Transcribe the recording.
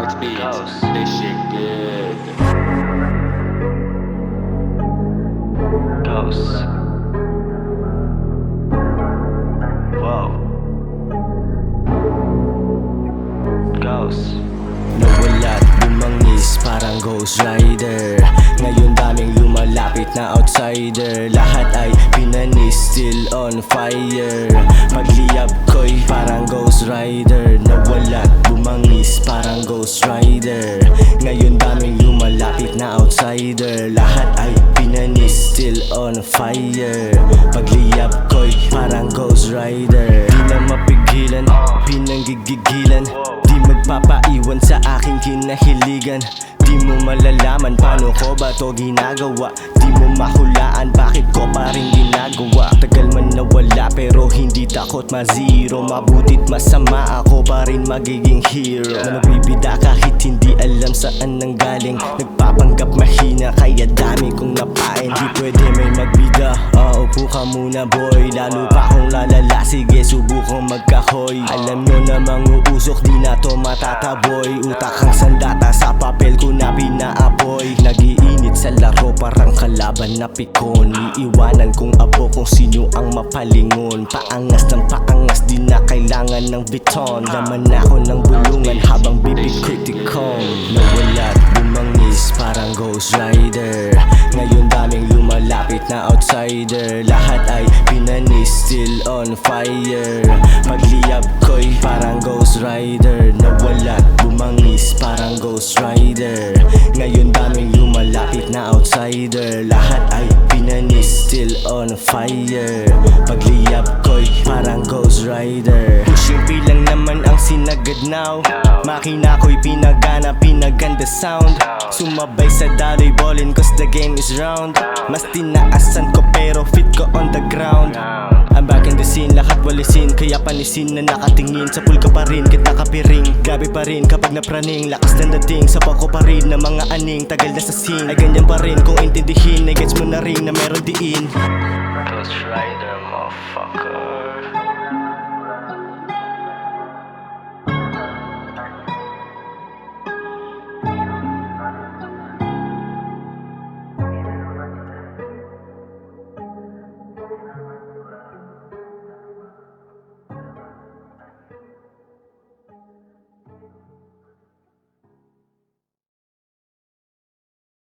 Alex Beats, this shit good. Ghost. Wow. Ghost. Nawala't bumangis parang Ghost Rider. Ngayon daming lumalapit na outsider. Lahat ay pinanis, still on fire. Pagliyab ko'y parang Ghost Rider. Nawala't bumangis parang Ghost Rider. Ngayon daming lumalapit na outsider. Lahat ay pinanis, still on fire. Pagliyab ko'y parang Ghost Rider. Di na mapigilan, pinanggigigilan. Di magpapaiwan sa aking kinahiligan. Di mo malalaman paano ko ba to ginagawa. Di mo mahulaan bakit ko pa rin ginagawa. Tagal man nawala pero hindi takot ma-zero. Mabutit masama ako pa rin magiging hero. Na nagbibida kahit hindi alam saan nanggaling. Nagpapanggap mahina kaya dami kong napain. Di pwede may magbida, upo ka muna boy. Lalo pa kung lalala, sige subukong magkahoy. Alam nyo namang uusok di na to matataboy. Utak ang sandata sa papel ko na pinaapoy. Nagiinit sa laro parang kalaban na pikon. Iiwanan kong abo kung sino ang mapalingon. Paangas ng paangas, di na kailangan ng biton. Laman ako ng bulungan habang bibig ko'y tikong. Nawala't bumangis parang Ghost Rider. Ngayon daming lumalapit na outsider. Lahat ay pinanis, still on fire. Pagliyab ko'y parang Ghost Rider. Nawala't bumangis parang Ghost Rider. Ngayon daming lumalapit na outsider. Lahat ay pinanis, still on fire. Pagliyab ko'y parang Ghost Rider. Pushing pilang naman ang sinagad now. Makina ko'y pinagana, pinaganda sound. Sumabay sa daloy ballin cause the game is round. Mas tinaasan ko pero fit ko on the ground. I'm back in the scene, lahat walisin. Kaya panisin na nakatingin. Sa pool ka pa rin, kahit nakapiring. Grabe pa rin kapag napraning. Lakas ng dating, sa pako pa rin na mga aning. Tagal na sa scene, ay ganyan pa rin. Kung intindihin, ay gets mo na rin na meron diin. Ghost Rider, motherfucker.